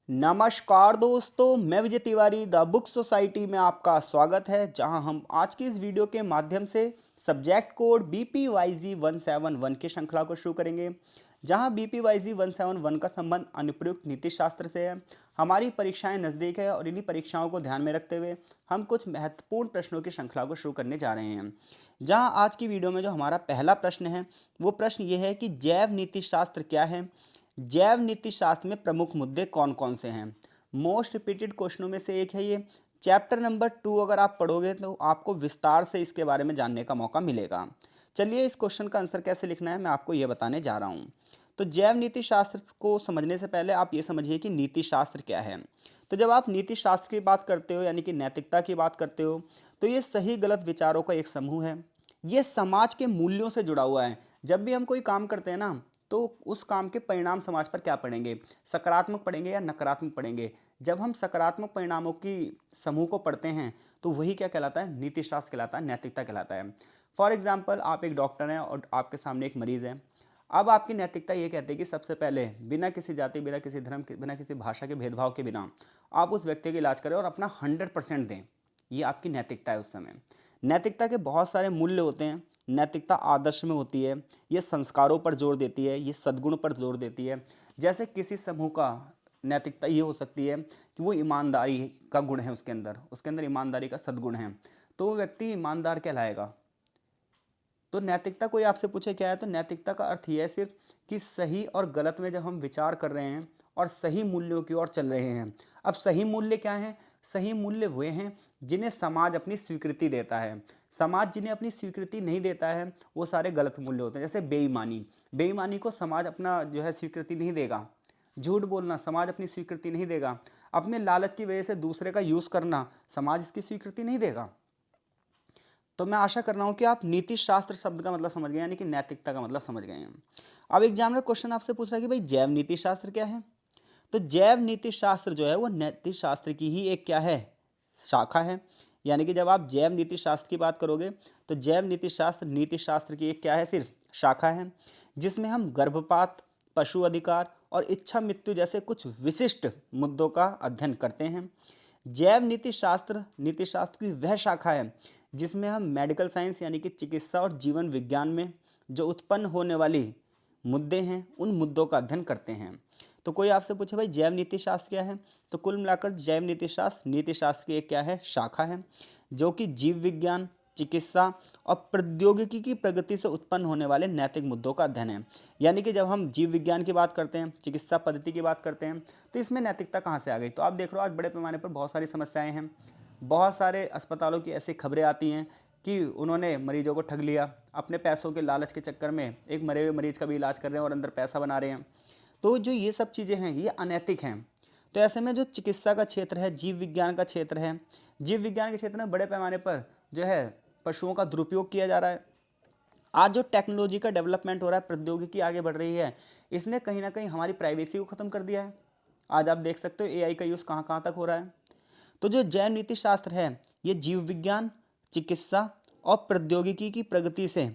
नमस्कार दोस्तों, मैं Vijay Tiwari the book society में आपका स्वागत है। जहां हम आज की इस वीडियो के माध्यम से सब्जेक्ट कोड BPYG 171 की श्रृंखला को शुरू करेंगे। जहां BPYG 171 का संबंध अनुप्रयुक्त नीति शास्त्र से है। हमारी परीक्षाएं नज़दीक है और इन्हीं परीक्षाओं को ध्यान में रखते हुए हम कुछ महत्वपूर्ण प्रश्नों की श्रृंखला को शुरू करने जा रहे हैं। जहां आज की वीडियो में जो हमारा पहला प्रश्न है वो प्रश्न ये है कि जैव नीति शास्त्र क्या है। जैव नीति शास्त्र में प्रमुख मुद्दे कौन कौन से हैं। मोस्ट रिपीटेड क्वेश्चनों में से एक है ये। चैप्टर नंबर 2 अगर आप पढ़ोगे तो आपको विस्तार से इसके बारे में जानने का मौका मिलेगा। चलिए इस क्वेश्चन का आंसर कैसे लिखना है मैं आपको ये बताने जा रहा हूँ। तो जैव नीति शास्त्र को समझने से पहले आप ये समझिए कि नीति शास्त्र क्या है। तो जब आप नीति शास्त्र की बात करते हो यानी कि नैतिकता की बात करते हो तो ये सही गलत विचारों का एक समूह है। ये समाज के मूल्यों से जुड़ा हुआ है। जब भी हम कोई काम करते हैं ना तो उस काम के परिणाम समाज पर क्या पड़ेंगे, सकारात्मक पड़ेंगे या नकारात्मक पड़ेंगे। जब हम सकारात्मक परिणामों की समूह को पढ़ते हैं तो वही क्या कहलाता है, नीति शास्त्र कहलाता है, नैतिकता कहलाता है। फॉर एग्जाम्पल आप एक डॉक्टर हैं और आपके सामने एक मरीज़ है। अब आपकी नैतिकता ये कहती है कि सबसे पहले बिना किसी जाति, बिना किसी धर्म के, बिना किसी भाषा के भेदभाव के बिना आप उस व्यक्ति का इलाज करें और अपना 100% दें। ये आपकी नैतिकता है उस समय। नैतिकता के बहुत सारे मूल्य होते हैं। नैतिकता आदर्श में होती है। ये संस्कारों पर जोर देती है, ये सद्गुण पर जोर देती है। जैसे किसी समूह का नैतिकता ये हो सकती है कि वो ईमानदारी का गुण है, उसके अंदर ईमानदारी का सद्गुण है, तो वो व्यक्ति ईमानदार कहलाएगा। तो नैतिकता कोई आपसे पूछे क्या है, तो नैतिकता का अर्थ यह है सिर्फ कि सही और गलत में जब हम विचार कर रहे हैं और सही मूल्यों की ओर चल रहे हैं। अब सही मूल्य क्या हैं? सही मूल्य वे हैं जिन्हें समाज अपनी स्वीकृति देता है। समाज जिन्हें अपनी स्वीकृति नहीं देता है वो सारे गलत मूल्य होते हैं। जैसे बेईमानी, बेईमानी को समाज अपना जो है स्वीकृति नहीं देगा। झूठ बोलना समाज अपनी स्वीकृति नहीं देगा। अपने लालच की वजह से दूसरे का यूज़ करना समाज इसकी स्वीकृति नहीं देगा। तो मैं आशा कर रहा हूँ कि आप नीति शास्त्र शब्द का मतलब समझ गए, यानी कि नैतिकता का मतलब समझ गए हैं। अब एग्जामिनर क्वेश्चन आपसे पूछ रहा है कि भाई जैव नीति शास्त्र क्या है। तो जैव नीति शास्त्र जो है वो नीति शास्त्र की ही एक क्या है, शाखा है। यानी कि जब आप जैव नीति शास्त्र की बात करोगे तो जैव नीति शास्त्र की एक क्या है, सिर्फ शाखा है। जिसमें हम गर्भपात, पशु अधिकार और इच्छा मृत्यु जैसे कुछ विशिष्ट मुद्दों का अध्ययन करते हैं। जैव नीति शास्त्र की वह शाखा है जिसमें हम मेडिकल साइंस यानी कि चिकित्सा और जीवन विज्ञान में जो उत्पन्न होने वाली मुद्दे हैं उन मुद्दों का अध्ययन करते हैं। तो कोई आपसे पूछे भाई जैव नीति शास्त्र क्या है, तो कुल मिलाकर जैव नीति शास्त्र की एक क्या है, शाखा है जो कि जीव विज्ञान, चिकित्सा और प्रौद्योगिकी की प्रगति से उत्पन्न होने वाले नैतिक मुद्दों का अध्ययन है। यानी कि जब हम जीव विज्ञान की बात करते हैं, चिकित्सा पद्धति की बात करते हैं, तो इसमें नैतिकता कहाँ से आ गई। तो आप देख रहे हो आज बड़े पैमाने पर बहुत सारी समस्याएं हैं। बहुत सारे अस्पतालों की ऐसी खबरें आती हैं कि उन्होंने मरीजों को ठग लिया, अपने पैसों के लालच के चक्कर में एक मरे हुए मरीज का भी इलाज कर रहे हैं और अंदर पैसा बना रहे हैं। तो जो ये सब चीज़ें हैं ये अनैतिक हैं। तो ऐसे में जो चिकित्सा का क्षेत्र है, जीव विज्ञान का क्षेत्र है, जीव विज्ञान के क्षेत्र में बड़े पैमाने पर जो है पशुओं का दुरुपयोग किया जा रहा है। आज जो टेक्नोलॉजी का डेवलपमेंट हो रहा है, प्रौद्योगिकी आगे बढ़ रही है, इसने कहीं ना कहीं हमारी प्राइवेसी को ख़त्म कर दिया है। आज आप देख सकते हो AI का यूज़ कहाँ कहाँ तक हो रहा है। तो जो जैव नीति शास्त्र है ये जीव विज्ञान, चिकित्सा और प्रौद्योगिकी की प्रगति से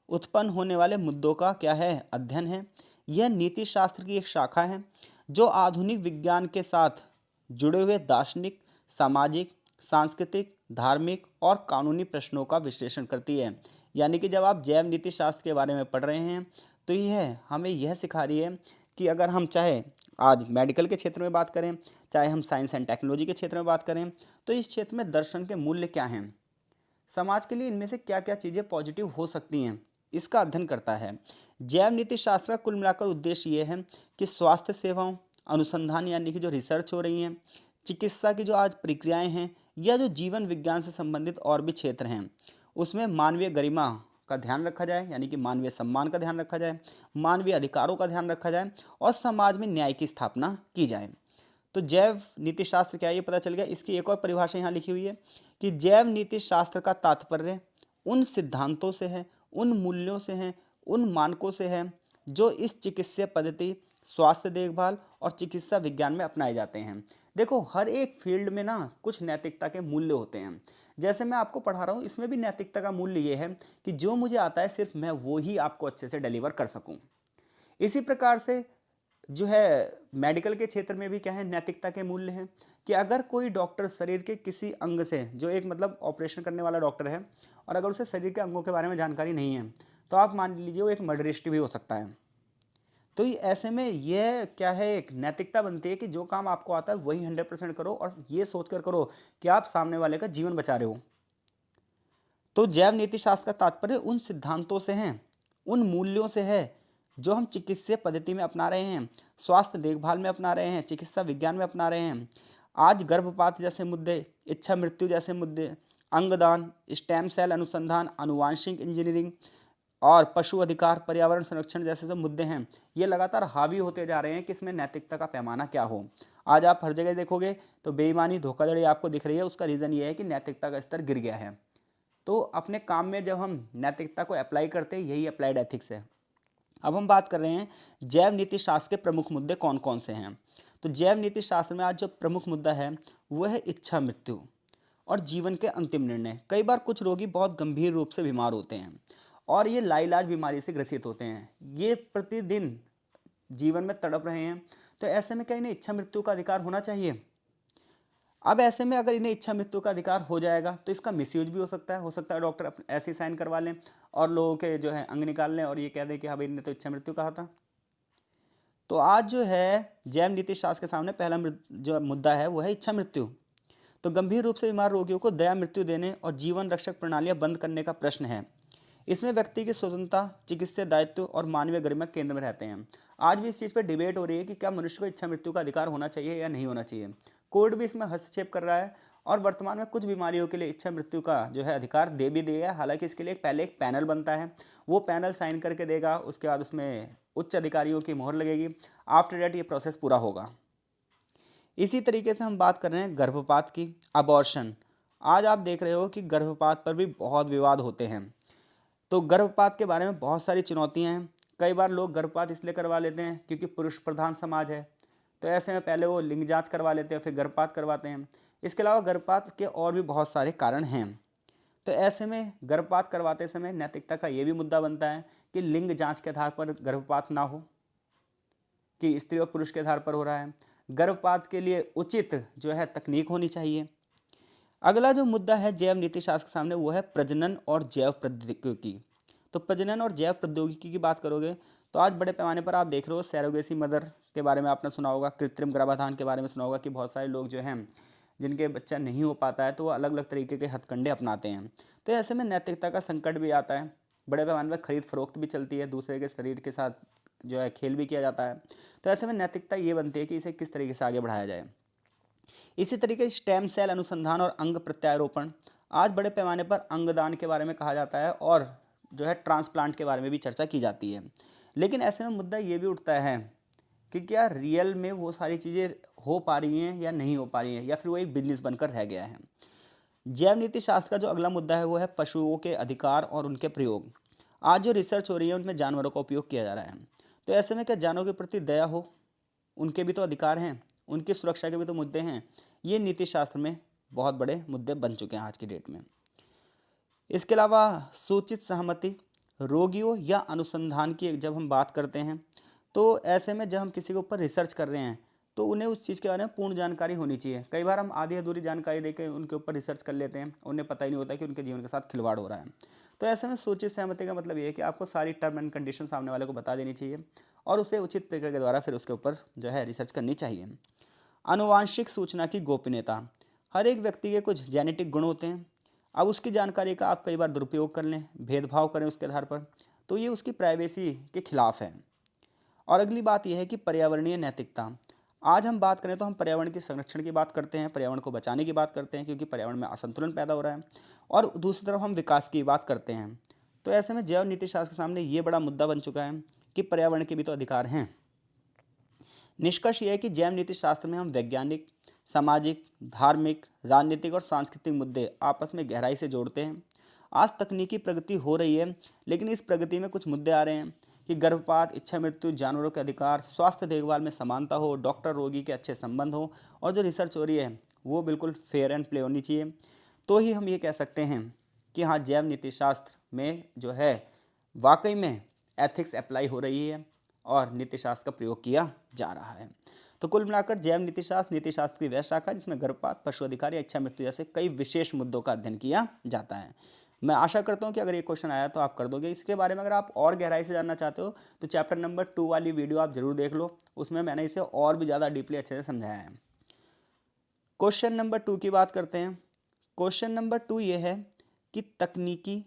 उत्पन्न होने वाले मुद्दों का क्या है, अध्ययन है। यह नीति शास्त्र की एक शाखा है जो आधुनिक विज्ञान के साथ जुड़े हुए दार्शनिक, सामाजिक, सांस्कृतिक, धार्मिक और कानूनी प्रश्नों का विश्लेषण करती है। यानी कि जब आप जैव नीति शास्त्र के बारे में पढ़ रहे हैं तो यह हमें यह सिखा रही है कि अगर हम चाहे आज मेडिकल के क्षेत्र में बात करें, चाहे हम साइंस एंड टेक्नोलॉजी के क्षेत्र में बात करें, तो इस क्षेत्र में दर्शन के मूल्य क्या हैं, समाज के लिए इनमें से क्या क्या चीज़ें पॉजिटिव हो सकती हैं, इसका अध्ययन करता है। जैव नीति शास्त्र का कुल मिलाकर उद्देश्य ये है कि स्वास्थ्य सेवाओं, अनुसंधान यानी कि जो रिसर्च हो रही हैं, चिकित्सा की जो आज प्रक्रियाएं हैं, या जो जीवन विज्ञान से संबंधित और भी क्षेत्र हैं उसमें मानवीय गरिमा का ध्यान रखा जाए, यानी कि मानवीय सम्मान का ध्यान रखा जाए, मानवीय अधिकारों का ध्यान रखा जाए और समाज में न्याय की स्थापना की जाए। तो जैव नीति शास्त्र क्या है ये पता चल गया। इसकी एक और परिभाषा यहाँ लिखी हुई है कि जैव नीति शास्त्र का तात्पर्य उन सिद्धांतों से है, उन मूल्यों से हैं, उन मानकों से है जो इस चिकित्सीय पद्धति, स्वास्थ्य देखभाल और चिकित्सा विज्ञान में अपनाए जाते हैं। देखो हर एक फील्ड में ना कुछ नैतिकता के मूल्य होते हैं। जैसे मैं आपको पढ़ा रहा हूँ इसमें भी नैतिकता का मूल्य ये है कि जो मुझे आता है सिर्फ मैं वो ही आपको अच्छे से डिलीवर कर सकूँ। इसी प्रकार से जो है मेडिकल के क्षेत्र में भी क्या है, नैतिकता के मूल्य हैं कि अगर कोई डॉक्टर शरीर के किसी अंग से, जो एक मतलब ऑपरेशन करने वाला डॉक्टर है, और अगर उसे शरीर के अंगों के बारे में जानकारी नहीं है, तो आप मान लीजिए वो एक मर्डरिस्ट भी हो सकता है। तो ये ऐसे में यह क्या है, एक नैतिकता बनती है कि जो काम आपको आता है वही 100% करो, और ये सोचकर करो कि आप सामने वाले का जीवन बचा रहे हो। तो जैव नीति शास्त्र का तात्पर्य उन सिद्धांतों से है, उन मूल्यों से है जो हम चिकित्सीय पद्धति में अपना रहे हैं, स्वास्थ्य देखभाल में अपना रहे हैं, चिकित्सा विज्ञान में अपना रहे हैं। आज गर्भपात जैसे मुद्दे, इच्छा मृत्यु जैसे मुद्दे, अंगदान, स्टेम सेल अनुसंधान, आनुवांशिक इंजीनियरिंग और पशु अधिकार, पर्यावरण संरक्षण जैसे जो मुद्दे हैं, ये लगातार हावी होते जा रहे हैं कि इसमें नैतिकता का पैमाना क्या हो। आज आप हर जगह देखोगे तो बेईमानी, धोखाधड़ी आपको दिख रही है। उसका रीज़न ये है कि नैतिकता का स्तर गिर गया है। तो अपने काम में जब हम नैतिकता को अप्लाई करते हैं, यही अप्लाइड एथिक्स है। अब हम बात कर रहे हैं जैव नीति शास्त्र के प्रमुख मुद्दे कौन कौन से हैं। तो जैव नीति शास्त्र में आज जो प्रमुख मुद्दा है वो है इच्छा मृत्यु और जीवन के अंतिम निर्णय। कई बार कुछ रोगी बहुत गंभीर रूप से बीमार होते हैं और ये लाइलाज बीमारी से ग्रसित होते हैं। ये प्रतिदिन जीवन में तड़प रहे हैं। तो ऐसे में क्या इन्हें इच्छा मृत्यु का अधिकार होना चाहिए? अब ऐसे में अगर इन्हें इच्छा मृत्यु का अधिकार हो जाएगा तो इसका मिसयूज भी हो सकता है डॉक्टर ऐसी साइन करवा लें और लोगों के जो है अंग निकाल लें और ये कह दें कि हाँ भाई इन्हें तो इच्छा मृत्यु कहा था। तो आज जो है जैव नीति शास्त्र के सामने पहला जो मुद्दा है वो है इच्छा मृत्यु। तो गंभीर रूप से बीमार रोगियों को दया मृत्यु देने और जीवन रक्षक प्रणालियां बंद करने का प्रश्न है। इसमें व्यक्ति की स्वतंत्रता, चिकित्सीय दायित्व और मानवीय गरिमा केंद्र में रहते हैं। आज भी इस चीज़ पर डिबेट हो रही है कि क्या मनुष्य को इच्छा मृत्यु का अधिकार होना चाहिए या नहीं होना चाहिए। कोर्ट भी इसमें हस्तक्षेप कर रहा है और वर्तमान में कुछ बीमारियों के लिए इच्छा मृत्यु का जो है अधिकार दे भी दिया है। हालांकि इसके लिए पहले एक पैनल बनता है, वो पैनल साइन करके देगा, उसके बाद उसमें उच्च अधिकारियों की मोहर लगेगी। आफ्टर डेट ये प्रोसेस पूरा होगा। इसी तरीके से हम बात कर रहे हैं गर्भपात की, अबॉर्शन। आज आप देख रहे हो कि गर्भपात पर भी बहुत विवाद होते हैं। तो गर्भपात के बारे में बहुत सारी चुनौतियां हैं। कई बार लोग गर्भपात इसलिए करवा लेते हैं क्योंकि पुरुष प्रधान समाज है, तो ऐसे में पहले वो लिंग जांच करवा लेते हैं, फिर गर्भपात करवाते हैं। इसके अलावा गर्भपात के और भी बहुत सारे कारण हैं। तो ऐसे में गर्भपात करवाते समय नैतिकता का ये भी मुद्दा बनता है कि लिंग जांच के आधार पर गर्भपात ना हो, कि स्त्री और पुरुष के आधार पर हो रहा है। गर्भपात के लिए उचित जो है तकनीक होनी चाहिए। अगला जो मुद्दा है जैव नीति शास्त्र के सामने वो है प्रजनन और जैव प्रौद्योगिकी। तो प्रजनन और जैव प्रौद्योगिकी की बात करोगे तो आज बड़े पैमाने पर आप देख रहे हो सैरोगेसी मदर के बारे में आपने सुना होगा, कृत्रिम गर्भाधान के बारे में सुना होगा कि बहुत सारे लोग जो हैं जिनके बच्चा नहीं हो पाता है तो वो अलग अलग तरीके के हथकंडे अपनाते हैं। तो ऐसे में नैतिकता का संकट भी आता है। बड़े पैमाने पर खरीद फरोख्त भी चलती है, दूसरे के शरीर के साथ जो है खेल भी किया जाता है। तो ऐसे में नैतिकता ये बनती है कि इसे किस तरीके से आगे बढ़ाया जाए। इसी तरीके से स्टेम सेल अनुसंधान और अंग प्रत्यारोपण। आज बड़े पैमाने पर अंगदान के बारे में कहा जाता है और जो है ट्रांसप्लांट के बारे में भी चर्चा की जाती है। लेकिन ऐसे में मुद्दा ये भी उठता है कि क्या रियल में वो सारी चीज़ें हो पा रही हैं या नहीं हो पा रही हैं, या फिर वो एक बिजनेस बनकर रह गया है। जैव नीति शास्त्र का जो अगला मुद्दा है वो है पशुओं के अधिकार और उनके प्रयोग। आज जो रिसर्च हो रही है उनमें जानवरों का उपयोग किया जा रहा है। तो ऐसे में क्या जानवरों के प्रति दया हो? उनके भी तो अधिकार हैं, उनकी सुरक्षा के भी तो मुद्दे हैं। ये नीति शास्त्र में बहुत बड़े मुद्दे बन चुके हैं आज की डेट में। इसके अलावा सूचित सहमति, रोगियों या अनुसंधान की जब हम बात करते हैं तो ऐसे में जब हम किसी के ऊपर रिसर्च कर रहे हैं तो उन्हें उस चीज़ के बारे में पूर्ण जानकारी होनी चाहिए। कई बार हम आधी अधूरी जानकारी देकर उनके ऊपर रिसर्च कर लेते हैं, उन्हें पता ही नहीं होता कि उनके जीवन के साथ खिलवाड़ हो रहा है। तो ऐसे में सूचित सहमति का मतलब ये है कि आपको सारी टर्म एंड कंडीशन सामने वाले को बता देनी चाहिए और उसे उचित प्रक्रिया के द्वारा फिर उसके ऊपर जो है रिसर्च करनी चाहिए। आनुवांशिक सूचना की गोपनीयता। हर एक व्यक्ति के कुछ जेनेटिक गुण होते हैं। अब उसकी जानकारी का आप कई बार दुरुपयोग कर लें, भेदभाव करें उसके आधार पर, तो ये उसकी प्राइवेसी के खिलाफ है। और अगली बात यह है कि पर्यावरणीय नैतिकता। आज हम बात करें तो हम पर्यावरण के संरक्षण की बात करते हैं, पर्यावरण को बचाने की बात करते हैं क्योंकि पर्यावरण में असंतुलन पैदा हो रहा है, और दूसरी तरफ हम विकास की बात करते हैं। तो ऐसे में जैव नीति शास्त्र के सामने ये बड़ा मुद्दा बन चुका है कि पर्यावरण के भी तो अधिकार हैं। निष्कर्ष यह है कि जैव नीति शास्त्र में हम वैज्ञानिक, सामाजिक, धार्मिक, राजनीतिक और सांस्कृतिक मुद्दे आपस में गहराई से जोड़ते हैं। आज तकनीकी प्रगति हो रही है लेकिन इस प्रगति में कुछ मुद्दे आ रहे हैं कि गर्भपात, इच्छा मृत्यु, जानवरों के अधिकार, स्वास्थ्य देखभाल में समानता हो, डॉक्टर रोगी के अच्छे संबंध हो, और जो रिसर्च हो रही है वो बिल्कुल फेयर एंड प्ले होनी चाहिए। तो ही हम ये कह सकते हैं कि हाँ, जैव नीति शास्त्र में जो है वाकई में एथिक्स अप्लाई हो रही है और नीतिशास्त्र का प्रयोग किया जा रहा है। तो कुल मिलाकर जैव नीति शास्त्र की वह शाखा जिसमें गर्भपात, पशु अधिकार या इच्छा मृत्यु जैसे कई विशेष मुद्दों का अध्ययन किया जाता है। मैं आशा करता हूं कि अगर ये क्वेश्चन आया तो आप कर दोगे। इसके बारे में अगर आप और गहराई से जानना चाहते हो तो चैप्टर नंबर 2 वाली वीडियो आप जरूर देख लो, उसमें मैंने इसे और भी ज़्यादा डीपली अच्छे से समझाया है। क्वेश्चन नंबर 2 की बात करते हैं। क्वेश्चन नंबर 2 ये है कि तकनीकी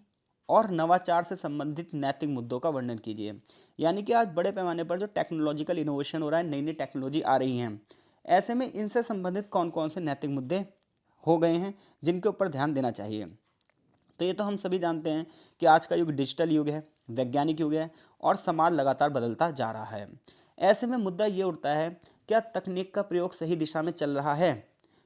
और नवाचार से संबंधित नैतिक मुद्दों का वर्णन कीजिए। यानी कि आज बड़े पैमाने पर जो टेक्नोलॉजिकल इनोवेशन हो रहा है, नई नई टेक्नोलॉजी आ रही हैं, ऐसे में इनसे संबंधित कौन कौन से नैतिक मुद्दे हो गए हैं जिनके ऊपर ध्यान देना चाहिए। तो ये तो हम सभी जानते हैं कि आज का युग डिजिटल युग है, वैज्ञानिक युग है और समाज लगातार बदलता जा रहा है। ऐसे में मुद्दा ये उठता है, क्या तकनीक का प्रयोग सही दिशा में चल रहा है?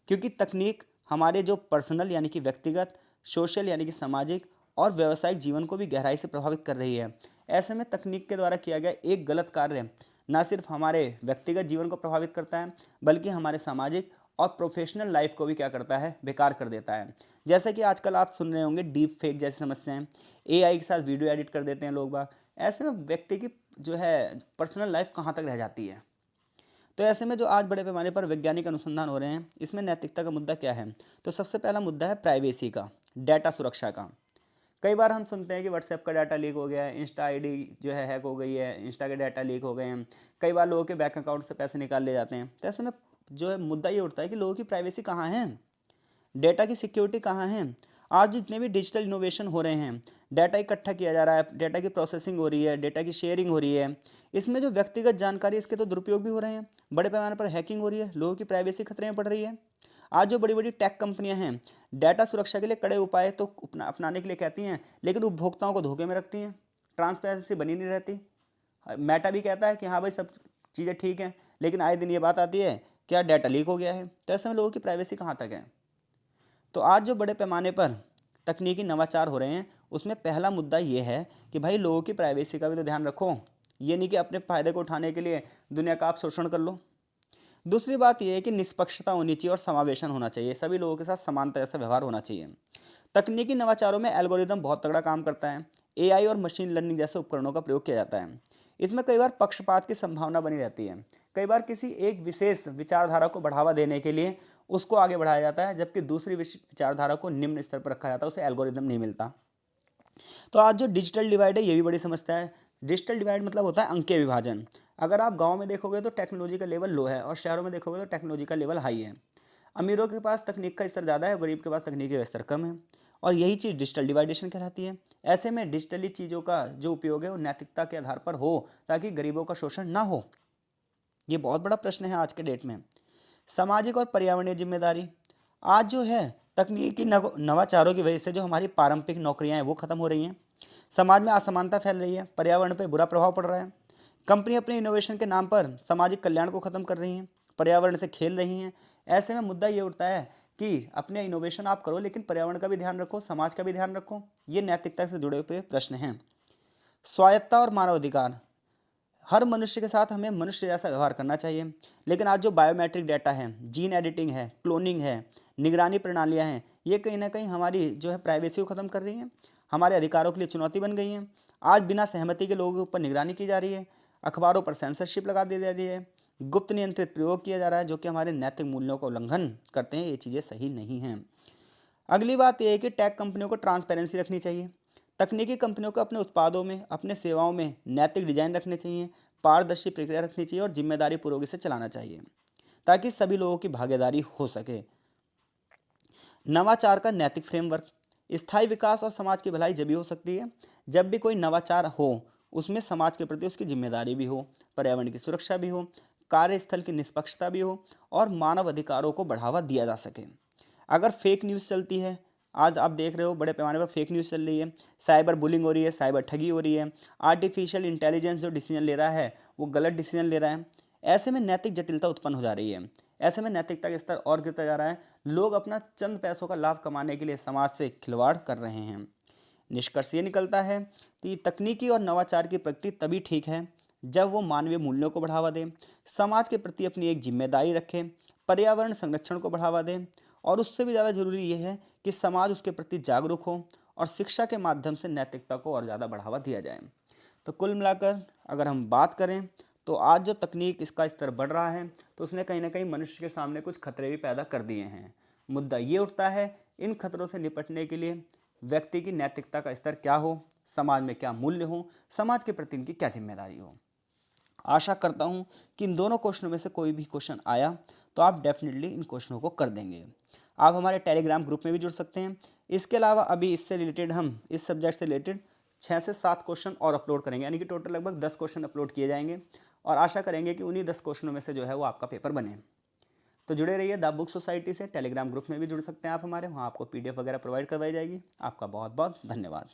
क्योंकि तकनीक हमारे जो पर्सनल यानी कि व्यक्तिगत, सोशल यानी कि सामाजिक और व्यावसायिक जीवन को भी गहराई से प्रभावित कर रही है। ऐसे में तकनीक के द्वारा किया गया एक गलत कार्य न सिर्फ हमारे व्यक्तिगत जीवन को प्रभावित करता है, बल्कि हमारे सामाजिक और प्रोफेशनल लाइफ को भी क्या करता है, बेकार कर देता है। जैसे कि आजकल आप सुन रहे होंगे डीप फेक जैसी समस्याएं, एआई के साथ वीडियो एडिट कर देते हैं लोग बाग। ऐसे में व्यक्ति की जो है पर्सनल लाइफ कहाँ तक रह जाती है। तो ऐसे में जो आज बड़े पैमाने पर वैज्ञानिक अनुसंधान हो रहे हैं, इसमें नैतिकता का मुद्दा क्या है? तो सबसे पहला मुद्दा है प्राइवेसी का, डाटा सुरक्षा का। कई बार हम सुनते हैं कि व्हाट्सएप का डाटा लीक हो गया है, इंस्टा आईडी जो है हैक हो गई है, इंस्टा के डाटा लीक हो गए हैं, कई बार लोगों के बैंक अकाउंट से पैसे निकाल ले जाते हैं। तो ऐसे में जो है मुद्दा ये उठता है कि लोगों की प्राइवेसी कहाँ है, डेटा की सिक्योरिटी कहाँ है। आज जितने भी डिजिटल इनोवेशन हो रहे हैं, डाटा इकट्ठा किया जा रहा है, डेटा की प्रोसेसिंग हो रही है, डेटा की शेयरिंग हो रही है, इसमें जो व्यक्तिगत जानकारी इसके तो दुरुपयोग भी हो रहे हैं, बड़े पैमाने पर हैकिंग हो रही है, लोगों की प्राइवेसी खतरे में पड़ रही है। आज जो बड़ी बड़ी टेक कंपनियां हैं, डाटा सुरक्षा के लिए कड़े उपाय तो अपनाने के लिए कहती हैं, लेकिन उपभोक्ताओं को धोखे में रखती हैं, ट्रांसपेरेंसी बनी नहीं रहती। मेटा भी कहता है कि हाँ भाई सब चीज़ें ठीक हैं, लेकिन आए दिन ये बात आती है क्या डाटा लीक हो गया है। तो ऐसे में लोगों की प्राइवेसी कहाँ तक है। तो आज जो बड़े पैमाने पर तकनीकी नवाचार हो रहे हैं, उसमें पहला मुद्दा ये है कि भाई लोगों की प्राइवेसी का भी तो ध्यान रखो। ये नहीं कि अपने फ़ायदे को उठाने के लिए दुनिया का आप शोषण कर लो। दूसरी बात यह है कि निष्पक्षता होनी चाहिए और समावेशन होना चाहिए, सभी लोगों के साथ समान तरह से व्यवहार होना चाहिए। तकनीकी नवाचारों में एल्गोरिदम बहुत तगड़ा काम करता है। एआई और मशीन लर्निंग जैसे उपकरणों का प्रयोग किया जाता है। इसमें कई बार पक्षपात की संभावना बनी रहती है। कई बार किसी एक विशेष विचारधारा को बढ़ावा देने के लिए उसको आगे बढ़ाया जाता है, जबकि दूसरी विचारधारा को निम्न स्तर पर रखा जाता है, उसे एल्गोरिदम नहीं मिलता। तो आज जो डिजिटल डिवाइड है, ये भी बड़ी समस्या है। डिजिटल डिवाइड मतलब होता है अंकीय विभाजन। अगर आप गांव में देखोगे तो टेक्नोलॉजी का लेवल लो है और शहरों में देखोगे तो टेक्नोलॉजी का लेवल हाई है। अमीरों के पास तकनीक का स्तर ज़्यादा है, गरीब के पास तकनीक का स्तर कम है, और यही चीज़ डिजिटल डिवाइडेशन कहलाती है। ऐसे में डिजिटली चीज़ों का जो उपयोग है वो नैतिकता के आधार पर हो, ताकि गरीबों का शोषण ना हो। ये बहुत बड़ा प्रश्न है आज के डेट में। सामाजिक और पर्यावरणीय जिम्मेदारी। आज जो है तकनीकी नवाचारों की वजह से जो हमारी पारंपरिक नौकरियां हैं वो खत्म हो रही हैं। समाज में असमानता फैल रही है, पर्यावरण पर बुरा प्रभाव पड़ रहा है। कंपनी अपने इनोवेशन के नाम पर सामाजिक कल्याण को खत्म कर रही हैं, पर्यावरण से खेल रही हैं। ऐसे में मुद्दा ये उठता है कि अपने इनोवेशन आप करो, लेकिन पर्यावरण का भी ध्यान रखो, समाज का भी ध्यान रखो। ये नैतिकता से जुड़े हुए प्रश्न हैं। स्वायत्तता और मानवाधिकार। हर मनुष्य के साथ हमें मनुष्य जैसा व्यवहार करना चाहिए, लेकिन आज जो बायोमेट्रिक डाटा है, जीन एडिटिंग है, क्लोनिंग है, निगरानी प्रणालियां हैं, ये कहीं ना कहीं हमारी जो है प्राइवेसी को ख़त्म कर रही हैं, हमारे अधिकारों के लिए चुनौती बन गई हैं। आज बिना सहमति के लोगों के ऊपर निगरानी की जा रही है, अखबारों पर सेंसरशिप लगा दी जा रही है, गुप्त नियंत्रित प्रयोग किया जा रहा है, जो कि हमारे नैतिक मूल्यों का उल्लंघन करते हैं। ये चीज़ें सही नहीं हैं। अगली बात यह है कि टेक कंपनियों को ट्रांसपेरेंसी रखनी चाहिए। तकनीकी कंपनियों को अपने उत्पादों में, अपने सेवाओं में नैतिक डिजाइन रखने चाहिए, पारदर्शी प्रक्रिया रखनी चाहिए और जिम्मेदारी पूर्वक इसे चलाना चाहिए, ताकि सभी लोगों की भागीदारी हो सके। नवाचार का नैतिक फ्रेमवर्क। स्थायी विकास और समाज की भलाई जब भी हो सकती है जब भी कोई नवाचार हो उसमें समाज के प्रति उसकी जिम्मेदारी भी हो, पर्यावरण की सुरक्षा भी हो, कार्यस्थल की निष्पक्षता भी हो और मानव अधिकारों को बढ़ावा दिया जा सके। अगर फेक न्यूज़ चलती है, आज आप देख रहे हो बड़े पैमाने पर फेक न्यूज़ चल रही है, साइबर बुलिंग हो रही है, साइबर ठगी हो रही है, आर्टिफिशियल इंटेलिजेंस जो डिसीजन ले रहा है वो गलत डिसीजन ले रहा है। ऐसे में नैतिक जटिलता उत्पन्न हो जा रही है। ऐसे में नैतिकता का स्तर और गिरता जा रहा है। लोग अपना चंद पैसों का लाभ कमाने के लिए समाज से खिलवाड़ कर रहे हैं। निष्कर्ष ये निकलता है कि तकनीकी और नवाचार की प्रगति तभी ठीक है जब वो मानवीय मूल्यों को बढ़ावा दे, समाज के प्रति अपनी एक जिम्मेदारी रखे, पर्यावरण संरक्षण को बढ़ावा दे, और उससे भी ज़्यादा जरूरी ये है कि समाज उसके प्रति जागरूक हो और शिक्षा के माध्यम से नैतिकता को और ज़्यादा बढ़ावा दिया जाए। तो कुल मिलाकर अगर हम बात करें तो आज जो तकनीक इसका स्तर बढ़ रहा है तो उसने कहीं ना कहीं मनुष्य के सामने कुछ खतरे भी पैदा कर दिए हैं। मुद्दा ये उठता है इन खतरों से निपटने के लिए व्यक्ति की नैतिकता का स्तर क्या हो, समाज में क्या मूल्य हो, समाज के प्रति इनकी क्या जिम्मेदारी हो। आशा करता हूँ कि इन दोनों क्वेश्चनों में से कोई भी क्वेश्चन आया तो आप डेफिनेटली इन क्वेश्चनों को कर देंगे। आप हमारे टेलीग्राम ग्रुप में भी जुड़ सकते हैं। इसके अलावा अभी इससे रिलेटेड हम इस सब्जेक्ट से रिलेटेड 6 से 7 क्वेश्चन और अपलोड करेंगे, यानी कि टोटल लगभग 10 क्वेश्चन अपलोड किए जाएंगे और आशा करेंगे कि उन्हीं 10 क्वेश्चनों में से जो है वो आपका पेपर बने। तो जुड़े रहिए द बुक सोसाइटी से। टेलीग्राम ग्रुप में भी जुड़ सकते हैं आप हमारे, वहाँ आपको PDF वगैरह प्रोवाइड करवाई जाएगी। आपका बहुत बहुत धन्यवाद।